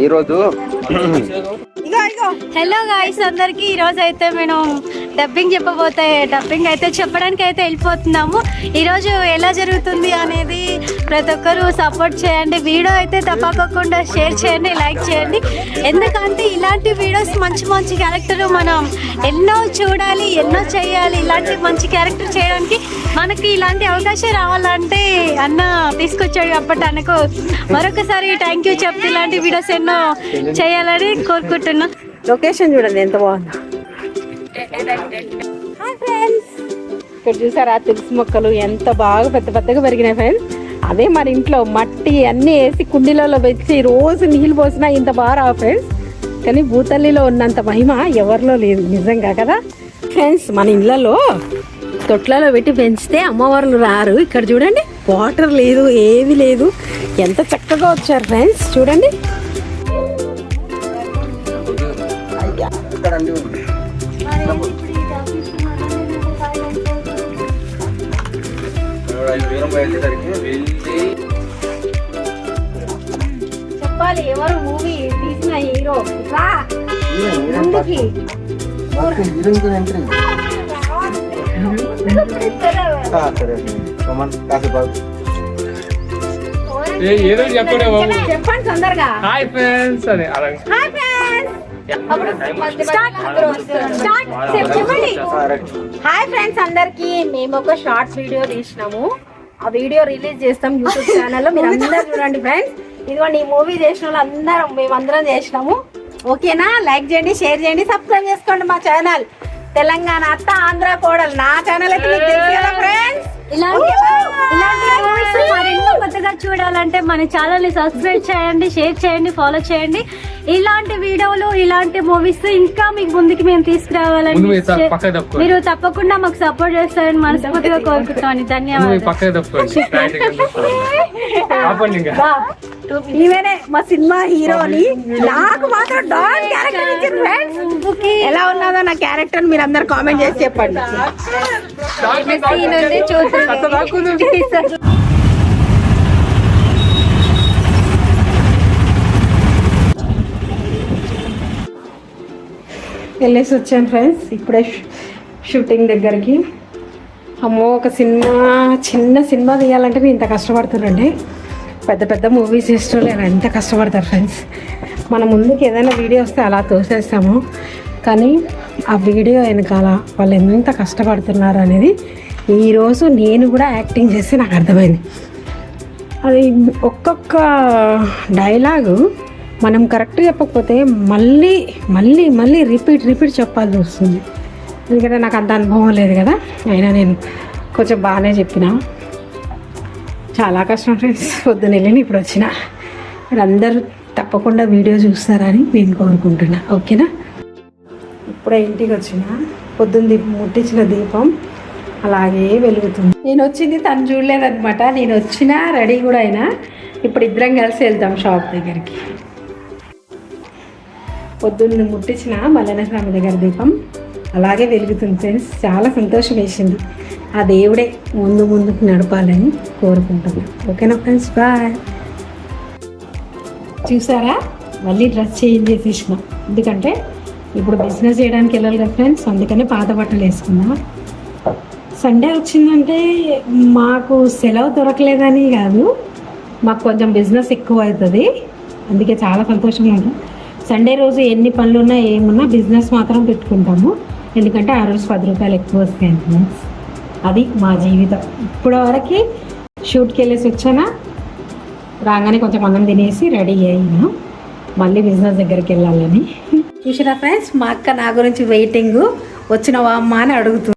ఈరోజు hello guys అందరికి ఈరోజు అయితే మేము డబ్బింగ్ చెప్పడానికి అయితే వెళ్ళిపోతున్నాము. ఈరోజు ఎలా జరుగుతుంది అనేది ప్రతి ఒక్కరు సపోర్ట్ చేయండి. వీడియో అయితే తప్పకుండా షేర్ చేయండి, లైక్ చేయండి. ఎందుకంటే ఇలాంటి వీడియోస్ మంచి మంచి క్యారెక్టర్ మనం ఎన్నో చూడాలి, ఎన్నో చేయాలి. ఇలాంటి మంచి క్యారెక్టర్ చేయడానికి మనకి ఇలాంటి అవకాశం రావాలంటే అన్న తీసుకొచ్చాడు కాబట్టి అన్నకు మరొకసారి థ్యాంక్ యూ చెప్తే ఇలాంటి వీడియోస్ ఎన్నో చేయాలని కోరుకుంటున్నా. లొకేషన్ చూడండి ఎంత బాగుందో. హాయ్ ఫ్రెండ్స్, ఇక్కడ చూసారా తులసి మొక్కలు ఎంత బాగా పెద్ద పెద్దగా పెరిగినాయి ఫ్రెండ్స్. అదే మన ఇంట్లో మట్టి అన్నీ వేసి కుండీలలో పెంచి రోజు నీళ్ళు పోసినా ఇంత బాగా రావు ఫ్రెండ్స్. కానీ భూతల్లిలో ఉన్నంత మహిమ ఎవరిలో లేదు నిజంగా కదా ఫ్రెండ్స్. మన ఇళ్ళలో తొట్లలో పెట్టి పెంచితే అమ్మవార్లు రారు. ఇక్కడ చూడండి వాటర్ లేదు, ఏమీ లేదు. ఎంత చక్కగా వచ్చారు ఫ్రెండ్స్ చూడండి. చెప్పాలి ఎవరు మూవీ తీసిన హీరో ముందుకి చెప్పండి తొందరగా. Hi friends. హాయ్ ఫ్రెండ్స్ అందరికి. మేము ఒక షార్ట్ వీడియో తీసినాము. ఆ వీడియో రిలీజ్ చేస్తాం యూట్యూబ్ ఛానల్లో. మీరు అందరూ చూడండి ఫ్రెండ్స్. ఇదిగోండి ఈ మూవీ చేసిన వాళ్ళు అందరం మేమందరం చేసినాము. ఓకేనా? లైక్ చేయండి, షేర్ చేయండి, సబ్స్క్రైబ్ చేసుకోండి మా ఛానల్. తెలంగాణ అత్త ఆంధ్ర కోడలు నా ఛానల్ అయితే మీకు తెలుసు కదా ఫ్రెండ్స్. ఇలాంటి మరెన్నో కొత్తగా చూడాలంటే మన ఛానల్ ని సబ్స్క్రైబ్ చేయండి, షేర్ చేయండి, ఫాలో చేయండి. ఇలాంటి వీడియోలు, ఇలాంటి మూవీస్ ఇంకా మీకు ముందుకి మేము తీసుకురావాలని మీరు తప్పకుండా మాకు సపోర్ట్ చేస్తారని మనస్ఫూర్తిగా కోరుకుంటామని. ధన్యవాదాలు. ఈమెనే మా సినిమా హీరోని. నాకు మాత్రం డాన్ క్యారెక్టర్ ఇచ్చింది ఫ్రెండ్స్. ఎలా ఉన్నదో నా క్యారెక్టర్ మీరు అందరు కామెంట్ చేసి చెప్పండి. వెళ్ళేసి వచ్చాను ఫ్రెండ్స్ ఇప్పుడే షూటింగ్ దగ్గరికి. అమ్మో, ఒక చిన్న సినిమా తీయాలంటే నేను ఇంత కష్టపడుతున్నాండి. పెద్ద పెద్ద మూవీస్ చేసేవాళ్ళు ఎంత కష్టపడతారు ఫ్రెండ్స్. మన ముందుకు ఏదైనా వీడియో వస్తే అలా తోసేస్తాము, కానీ ఆ వీడియో వెనకాల వాళ్ళు ఎంత కష్టపడుతున్నారు అనేది ఈరోజు నేను కూడా యాక్టింగ్ చేస్తే నాకు అర్థమైంది. అది ఒక్కొక్క డైలాగు మనం కరెక్ట్గా చెప్పకపోతే మళ్ళీ మళ్ళీ మళ్ళీ రిపీట్ చెప్పాల్సి వస్తుంది. ఎందుకంటే నాకు అంత అనుభవం లేదు కదా. అయినా నేను కొంచెం బాగానే చెప్పిన. చాలా కష్టం ఫ్రెండ్స్. పొద్దున వెళ్ళి ఇప్పుడు వచ్చిన. మీరు అందరూ తప్పకుండా వీడియో చూస్తారని నేను కోరుకుంటున్నా. ఓకేనా? ఇప్పుడే ఇంటికి వచ్చిన. పొద్దున్న ముట్టించిన దీపం అలాగే వెలుగుతుంది. నేను వచ్చింది తను చూడలేదనమాట. నేను వచ్చినా రెడీ కూడా అయినా. ఇప్పుడు ఇద్దరం కలిసి వెళ్తాం షాప్ దగ్గరికి. పొద్దున్న ముట్టించిన మల్లన్న స్వామి దగ్గర దీపం అలాగే వెలుగుతుంది ఫ్రెండ్స్. చాలా సంతోషం వేసింది. ఆ దేవుడే ముందుకు నడపాలని కోరుకుంటున్నాను. ఓకేనా ఫ్రెండ్స్? బాయ్. చూసారా మళ్ళీ డ్రెస్ చేంజ్ చేసేసినాం. ఎందుకంటే ఇప్పుడు బిజినెస్ చేయడానికి వెళ్ళాలి కదా ఫ్రెండ్స్. అందుకనే పాత బట్టలు వేసుకున్నాం. సండే వచ్చిందంటే మాకు సెలవు దొరకలేదని కాదు, మాకు కొంచెం బిజినెస్ ఎక్కువ అవుతుంది. అందుకే చాలా సంతోషంగా ఉంటాం. సండే రోజు ఎన్ని పనులు ఉన్నా ఏమున్నా బిజినెస్ మాత్రం పెట్టుకుంటాము. ఎందుకంటే ఆ రోజు 10 రూపాయలు ఎక్కువ వస్తాయి ఫ్రెండ్స్. అది మా జీవితం. ఇప్పటివరకు షూట్కి వెళ్ళేసి వచ్చానా, రాగానే కొంచెం అన్నం తినేసి రెడీ అయినా మళ్ళీ బిజినెస్ దగ్గరికి వెళ్ళాలని. చూసినా ఫ్రెండ్స్, మా అక్క నా గురించి వెయిటింగ్. వచ్చినవా అమ్మ అని అడుగుతుంది.